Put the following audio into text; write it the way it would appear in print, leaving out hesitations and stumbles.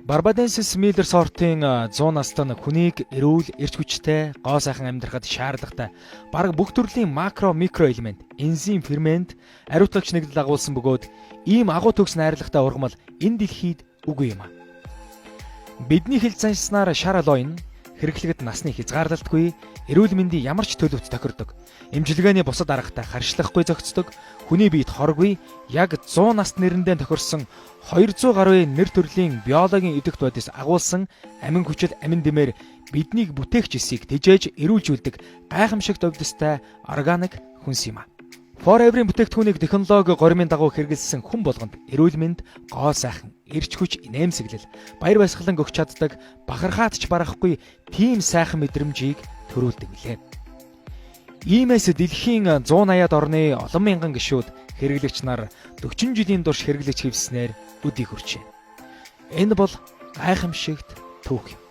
Барбаденсис Миллер сортын 100 настай хүнийг эрүүл, эрч хүчтэй, гоо сайхан амьдрахад шаардлагатай бараг бүх төрлийн макро, микро элемент, энзим, фермент, ариутгагч нэгдэл агуулсан бөгөөд ийм агуу төгс найрлагатай ургамал энэ дэлхийд үгүй юм. Бидний хэл заншснаар шар алоин хэрэглэгд насны хязгаарлалтгүй, эрүүл мэндийн ямар ч төлөвт тохирдог. Эмчилгээний бусад аргатай харьшлахгүй зохицдог, хүний биед хоргүй, яг 100 наст нэрэндээ тохирсон 200 гаруй нэр төрлийн биологийн идэвхт бодис агуулсан амин хүчил амин дэмээр биднийг бүтээгч эсийг тэжээж эрүүлжүүлдэг гайхамшигт өвдөстэй органик хүнс юм. Forever-ийн бүтээгдэхүүнийг технологи горимын дагуу хэрэглэсэн хүн болгонд эрүүл мэнд, гоо сайхан, эрч хүч, инээмсэглэл, баяр баясгалан өгч чаддаг, бахархаад ч барахгүй тийм сайхан мэдрэмжийг төрүүлдэг билээ. Иймээс дэлхийн 180-аад орны олон мянган гишүүд хэрэглэгч нар 40 жилийн турш хэрэглэж хэвснээр өдий хүрчээ. Энэ бол гайхамшигт түүх юм.